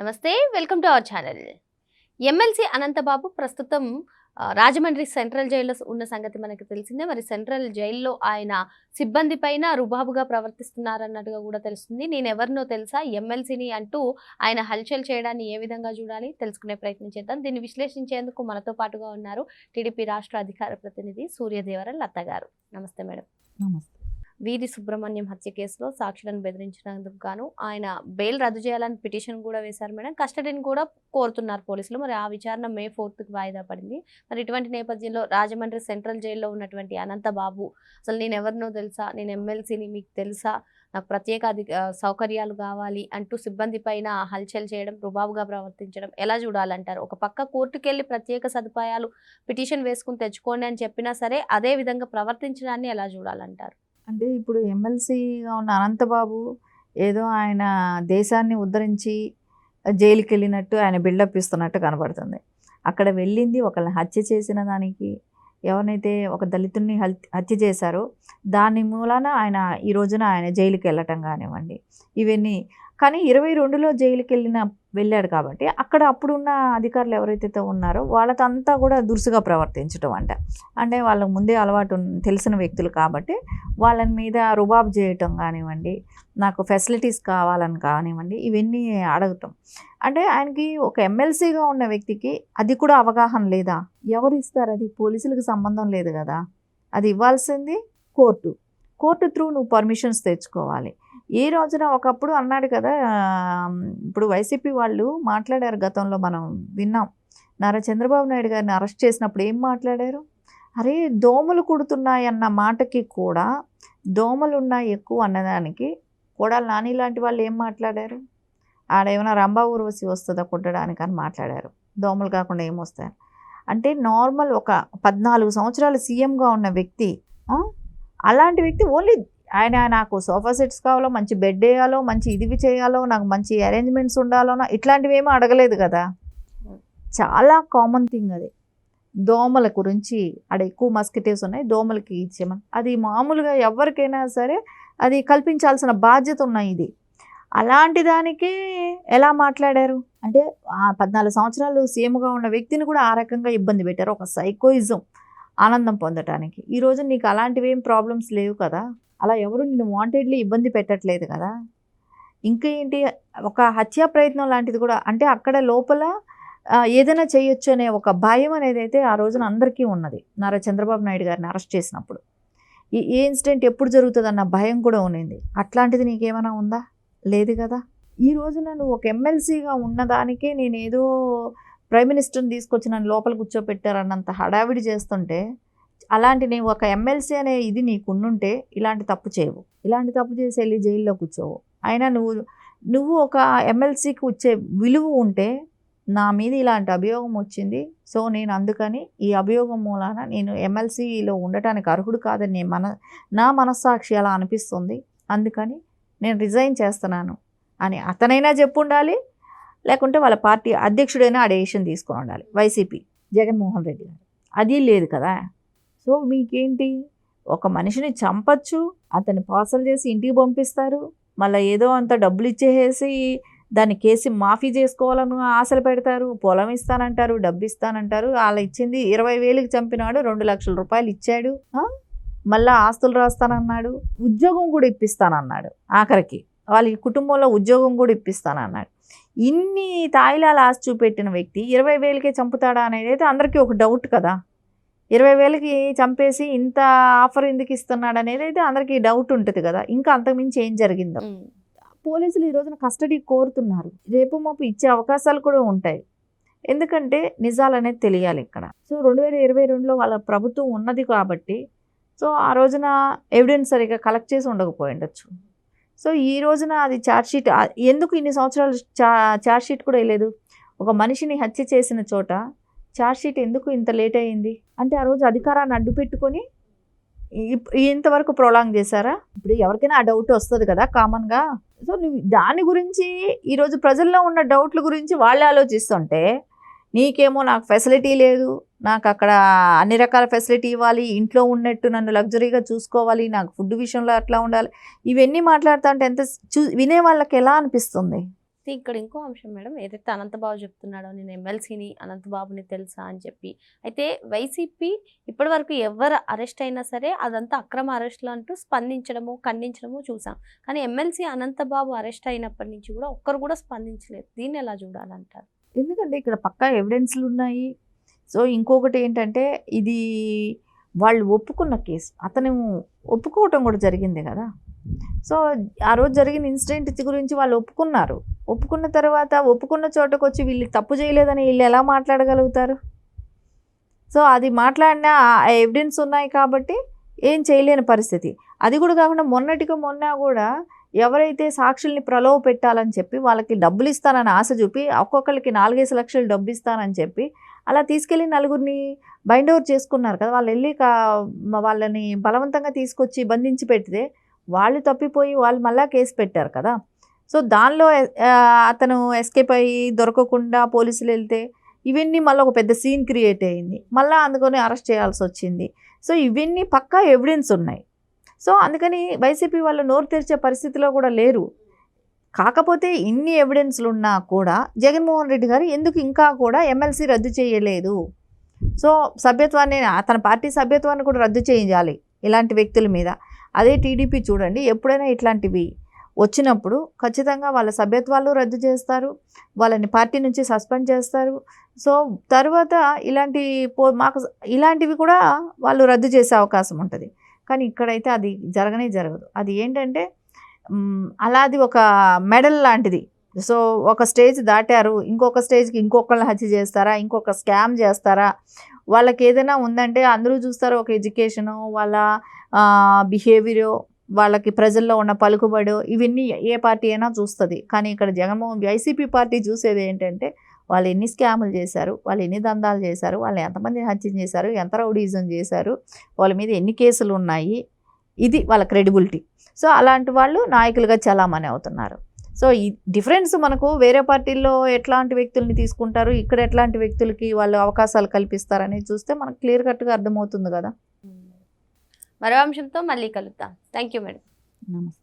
నమస్తే, welcome to our channel. MLC Anantha Babu ప్రస్తుతం Rajahmundry central జైల్లో ఉన్న సంగతి మనకు తెలిసిందే. మరి సెంట్రల్ జైల్లో ఆయన సిబ్బంది పైన రుబాబుగా ప్రవర్తిస్తున్నారన్నట్టుగా కూడా తెలుస్తుంది. నేను ఎవరినో తెలుసా ఎమ్మెల్సీని అంటూ ఆయన హల్చల్ చేయడాన్ని ఏ విధంగా చూడాలి తెలుసుకునే ప్రయత్నం చేద్దాం. దీన్ని విశ్లేషించేందుకు మనతో పాటుగా ఉన్నారు టీడీపీ రాష్ట్ర అధికార ప్రతినిధి సూర్యదేవర లత గారు. నమస్తే మేడం. నమస్తే. వీరి సుబ్రహ్మణ్యం హత్య కేసులో సాక్షులను బెదిరించినందుకు గాను ఆయన బెయిల్ రద్దు చేయాలని పిటిషన్ కూడా వేశారు మేడం. కస్టడీని కూడా కోరుతున్నారు పోలీసులు. మరి ఆ విచారణ May 4th వాయిదా పడింది. మరి ఇటువంటి నేపథ్యంలో రాజమండ్రి సెంట్రల్ జైల్లో ఉన్నటువంటి అనంతబాబు అసలు నేను ఎవరినో తెలుసా, నేను ఎమ్మెల్సీని మీకు తెలుసా, నాకు ప్రత్యేక సౌకర్యాలు కావాలి అంటూ సిబ్బంది పైన హల్చల్ చేయడం, రుబాబుగా ప్రవర్తించడం ఎలా చూడాలంటారు? ఒక పక్క కోర్టుకెళ్ళి ప్రత్యేక సదుపాయాలు పిటిషన్ వేసుకుని తెచ్చుకోండి అని చెప్పినా సరే అదే విధంగా ప్రవర్తించడాన్ని ఎలా చూడాలంటారు? అంటే ఇప్పుడు ఎమ్మెల్సీగా ఉన్న అనంతబాబు ఏదో ఆయన దేశాన్ని ఉద్ధరించి జైలుకి వెళ్ళినట్టు ఆయన బిల్డప్ ఇస్తున్నట్టు కనబడుతుంది. అక్కడ వెళ్ళింది ఒకళ్ళని హత్య చేసిన దానికి, ఎవరినైతే ఒక దళితుడిని హత్య చేశారో దాని మూలాన ఆయన ఈ రోజున ఆయన జైలుకి వెళ్ళటం కానివ్వండి ఇవన్నీ. కానీ 22లో జైలుకి వెళ్ళాడు కాబట్టి అక్కడ అప్పుడున్న అధికారులు ఎవరైతే ఉన్నారో వాళ్ళతో అంతా కూడా దురుసుగా ప్రవర్తించడం అంటే వాళ్ళకు ముందే అలవాటు తెలిసిన వ్యక్తులు కాబట్టి వాళ్ళ మీద రుబాబు చేయటం కానివ్వండి, నాకు ఫెసిలిటీస్ కావాలని కానివ్వండి ఇవన్నీ అడగటం. అంటే ఆయనకి ఒక ఎమ్మెల్సీగా ఉన్న వ్యక్తికి అది కూడా అవగాహన లేదా? ఎవరు ఇస్తారు? అది పోలీసులకు సంబంధం లేదు కదా. అది ఇవ్వాల్సింది కోర్టు త్రూ నువ్వు పర్మిషన్స్ తెచ్చుకోవాలి. ఈ రోజున ఒకప్పుడు అన్నాడు కదా, ఇప్పుడు వైసీపీ వాళ్ళు మాట్లాడారు, గతంలో మనం విన్నాం. నారా చంద్రబాబు నాయుడు గారిని అరెస్ట్ చేసినప్పుడు ఏం మాట్లాడారు? అరే దోమలు కుడుతున్నాయన్న మాటకి కూడా దోమలు ఉన్నాయి ఎక్కువ అన్నదానికి కొడాలి నాని లాంటి వాళ్ళు ఏం మాట్లాడారు? ఆడేమైనా రంభా ఊర్వశి వస్తుందా కుట్టడానికి అని మాట్లాడారు. దోమలు కాకుండా ఏమొస్తాయి అంటే నార్మల్ ఒక 14 సంవత్సరాలు సీఎంగా ఉన్న వ్యక్తి, అలాంటి వ్యక్తి ఓన్లీ ఆయన నాకు సోఫా సెట్స్ కావాలో, మంచి బెడ్ వేయాలో, మంచి ఇది చేయాలో, నాకు మంచి అరేంజ్మెంట్స్ ఉండాలోనో ఇట్లాంటివి ఏమీ అడగలేదు కదా. చాలా కామన్ థింగ్ అది. దోమల గురించి ఆడ ఎక్కువ మస్కిటోస్ ఉన్నాయి, దోమలకి ఇచ్చేమని అది మామూలుగా ఎవరికైనా సరే అది కల్పించాల్సిన బాధ్యత ఉన్నాయి. ఇది అలాంటి దానికి ఎలా మాట్లాడారు అంటే 14 సంవత్సరాలు సీఎంగా ఉన్న వ్యక్తిని కూడా ఆ రకంగా ఇబ్బంది పెట్టారు. ఒక సైకోయిజం ఆనందం పొందటానికి. ఈరోజు నీకు అలాంటివి ఏం ప్రాబ్లమ్స్ లేవు కదా, అలా ఎవరు నిన్ను వాంటెడ్లీ ఇబ్బంది పెట్టట్లేదు కదా. ఇంకా ఏంటి, ఒక హత్యా ప్రయత్నం లాంటిది కూడా అంటే అక్కడ లోపల ఏదైనా చేయొచ్చు అనే ఒక భయం అనేది అయితే ఆ రోజున అందరికీ ఉన్నది. నారా చంద్రబాబు నాయుడు గారిని అరెస్ట్ చేసినప్పుడు ఏ ఇన్సిడెంట్ ఎప్పుడు జరుగుతుందన్న భయం కూడా ఉన్నింది. అట్లాంటిది నీకేమైనా ఉందా? లేదు కదా. ఈ రోజున నువ్వు ఒక ఎమ్మెల్సీగా ఉన్నదానికే నేను ఏదో ప్రైమ్ మినిస్టర్ని తీసుకొచ్చి నన్ను లోపల కూర్చోపెట్టారన్నంత హడావిడి చేస్తుంటే, అలాంటి నీవు ఒక ఎమ్మెల్సీ అనే ఇది నీకు ఉండుంటే ఇలాంటి తప్పు చేయవు. ఇలాంటి తప్పు చేసి వెళ్ళి జైల్లో కూర్చోవు. అయినా నువ్వు ఒక ఎమ్మెల్సీకి వచ్చే విలువ ఉంటే, నా మీద ఇలాంటి అభియోగం వచ్చింది, సో నేను అందుకని ఈ అభియోగం మూలాన నేను ఎమ్మెల్సీలో ఉండటానికి అర్హుడు కాదని నా మనస్సాక్షి అలా అనిపిస్తుంది, అందుకని నేను రిజైన్ చేస్తున్నాను అని అతనైనా చెప్పుండాలి, లేకుంటే వాళ్ళ పార్టీ అధ్యక్షుడైనా ఆ డెసిషన్ తీసుకొని ఉండాలి. వైసీపీ జగన్మోహన్ రెడ్డి గారు అది లేదు కదా. సో మీకేంటి, ఒక మనిషిని చంపచ్చు, అతన్ని పార్సల్ చేసి ఇంటికి పంపిస్తారు, మళ్ళీ ఏదో అంత డబ్బులు ఇచ్చేసి దాన్ని కేసి మాఫీ చేసుకోవాలని ఆశలు పెడతారు, పొలం ఇస్తానంటారు, డబ్బు ఇస్తానంటారు. వాళ్ళ ఇచ్చింది 20,000కి చంపినాడు, 2 లక్షల రూపాయలు ఇచ్చాడు, మళ్ళీ ఆస్తులు రాస్తానన్నాడు, ఉద్యోగం కూడా ఇప్పిస్తానన్నాడు, ఆఖరికి వాళ్ళకి కుటుంబంలో ఉద్యోగం కూడా ఇప్పిస్తానన్నాడు. ఇన్ని తాయిలాలు ఆశ చూపెట్టిన వ్యక్తి 20,000కే చంపుతాడా అనేది అయితే అందరికీ ఒక డౌట్ కదా. 20,000కి చంపేసి ఇంత ఆఫర్ ఎందుకు ఇస్తున్నాడు అనేది అయితే అందరికీ డౌట్ ఉంటుంది కదా. ఇంకా అంతకుమించి ఏం జరిగిందో. పోలీసులు ఈ రోజున కస్టడీ కోరుతున్నారు, రేపు మాపు ఇచ్చే అవకాశాలు కూడా ఉంటాయి. ఎందుకంటే నిజాలు అనేది తెలియాలి ఇక్కడ. సో 2022లో వాళ్ళ ప్రభుత్వం ఉన్నది కాబట్టి, సో ఆ రోజున ఎవిడెన్స్ సరిగా కలెక్ట్ చేసి ఉండకపోయి ఉండొచ్చు. సో ఈ రోజున అది ఛార్జ్షీట్ ఎందుకు ఇన్ని సంవత్సరాలు ఛార్జ్షీట్ కూడా వేయలేదు? ఒక మనిషిని హత్య చేసిన చోట ఛార్జ్షీట్ ఎందుకు ఇంత లేట్ అయ్యింది అంటే, ఆ రోజు అధికారాన్ని అడ్డు పెట్టుకొని ఇంతవరకు ప్రొలాంగ్ చేశారా? ఇప్పుడు ఎవరికైనా ఆ డౌట్ వస్తుంది కదా కామన్గా. సో నువ్వు దాని గురించి ఈరోజు ప్రజల్లో ఉన్న డౌట్ల గురించి వాళ్ళే ఆలోచిస్తుంటే, నీకేమో నాకు ఫెసిలిటీ లేదు, నాకు అక్కడ అన్ని రకాల ఫెసిలిటీ ఇవ్వాలి, ఇంట్లో ఉన్నట్టు నన్ను లగ్జరీగా చూసుకోవాలి, నాకు ఫుడ్ విషయంలో అట్లా ఉండాలి, ఇవన్నీ మాట్లాడుతూ ఉంటే వినే వాళ్ళకి ఎలా అనిపిస్తుంది? ఇక్కడ ఇంకో అంశం మేడం, ఏదైతే అనంతబాబు చెప్తున్నాడో నేను ఎమ్మెల్సీని, అనంతబాబుని తెలుసా అని చెప్పి, అయితే వైసీపీ ఇప్పటివరకు ఎవరు అరెస్ట్ అయినా సరే అదంతా అక్రమ అరెస్టులు అంటూ స్పందించడము, ఖండించడము చూసాం. కానీ ఎమ్మెల్సీ అనంతబాబు అరెస్ట్ అయినప్పటి నుంచి కూడా ఒక్కరు కూడా స్పందించలేదు. దీన్ని ఎలా చూడాలంటారు? ఎందుకంటే ఇక్కడ పక్కా ఎవిడెన్స్లు ఉన్నాయి. సో ఇంకొకటి ఏంటంటే ఇది వాళ్ళు ఒప్పుకున్న కేసు, అతను ఒప్పుకోవటం కూడా జరిగింది కదా. సో ఆ రోజు జరిగిన ఇన్సిడెంట్ గురించి వాళ్ళు ఒప్పుకున్నారు. ఒప్పుకున్న తర్వాత ఒప్పుకున్న చోటకు వచ్చి వీళ్ళు తప్పు చేయలేదని వీళ్ళు ఎలా మాట్లాడగలుగుతారు? సో అది మాట్లాడినా ఆ ఎవిడెన్స్ ఉన్నాయి కాబట్టి ఏం చేయలేని పరిస్థితి. అది కూడా కాకుండా మొన్న కూడా ఎవరైతే సాక్షుల్ని ప్రలోభ పెట్టాలని చెప్పి వాళ్ళకి డబ్బులు ఇస్తానని ఆశ చూపి ఒక్కొక్కరికి 4-5 లక్షలు డబ్బు ఇస్తానని చెప్పి అలా తీసుకెళ్ళి నలుగురిని బైండ్ ఓవర్ చేసుకున్నారు కదా. వాళ్ళు వెళ్ళి వాళ్ళని బలవంతంగా తీసుకొచ్చి బంధించి పెడితే వాళ్ళు తప్పిపోయి వాళ్ళు మళ్ళా కేసు పెట్టారు కదా. సో దానిలో అతను ఎస్కేప్ అయ్యి దొరకకుండా పోలీసులు వెళ్తే ఇవన్నీ మళ్ళీ ఒక పెద్ద సీన్ క్రియేట్ అయ్యింది. మళ్ళీ అందుకని అరెస్ట్ చేయాల్సి వచ్చింది. సో ఇవన్నీ పక్కా ఎవిడెన్స్ ఉన్నాయి. సో అందుకని వైసీపీ వాళ్ళు నోరు తెరిచే పరిస్థితిలో కూడా లేరు. కాకపోతే ఇన్ని ఎవిడెన్స్లు ఉన్నా కూడా జగన్మోహన్ రెడ్డి గారు ఎందుకు ఇంకా కూడా ఎమ్మెల్సీ రద్దు చేయలేదు? సో సభ్యత్వాన్ని, తన పార్టీ సభ్యత్వాన్ని కూడా రద్దు చేయించాలి ఇలాంటి వ్యక్తుల మీద. అదే టీడీపీ చూడండి, ఎప్పుడైనా ఇట్లాంటివి వచ్చినప్పుడు ఖచ్చితంగా వాళ్ళ సభ్యత్వాలు రద్దు చేస్తారు, వాళ్ళని పార్టీ నుంచి సస్పెండ్ చేస్తారు. సో తర్వాత ఇలాంటివి కూడా వాళ్ళు రద్దు చేసే అవకాశం ఉంటుంది. కానీ ఇక్కడైతే అది జరగదు. అది ఏంటంటే అలాది ఒక మెడల్ లాంటిది. సో ఒక స్టేజ్ దాటారు, ఇంకొక స్టేజ్కి ఇంకొకళ్ళని హత్య చేస్తారా, ఇంకొక స్కామ్ చేస్తారా, వాళ్ళకి ఏదైనా ఉందంటే అందరూ చూస్తారు. ఒక ఎడ్యుకేషను, వాళ్ళ బిహేవియరో, వాళ్ళకి ప్రజల్లో ఉన్న పలుకుబడో, ఇవన్నీ ఏ పార్టీ అయినా చూస్తుంది. కానీ ఇక్కడ వైసీపీ పార్టీ చూసేది ఏంటంటే వాళ్ళు ఎన్ని స్కాములు చేశారు, వాళ్ళు ఎన్ని దందాలు చేశారు, వాళ్ళు ఎంతమంది హత్య చేశారు, ఎంత రౌడీజం చేశారు, వాళ్ళ మీద ఎన్ని కేసులు ఉన్నాయి, ఇది వాళ్ళ క్రెడిబిలిటీ. సో అలాంటి వాళ్ళు నాయకులుగా చలామణి అవుతున్నారు. సో ఈ డిఫరెన్స్ మనకు వేరే పార్టీల్లో ఎట్లాంటి వ్యక్తుల్ని తీసుకుంటారు, ఇక్కడ ఎట్లాంటి వ్యక్తులకి వాళ్ళు అవకాశాలు కల్పిస్తారనేది చూస్తే మనకు క్లియర్ కట్గా అర్థమవుతుంది కదా. మరో అంశంతో మళ్ళీ కలుద్దాం. Thank you madam. నమస్తే.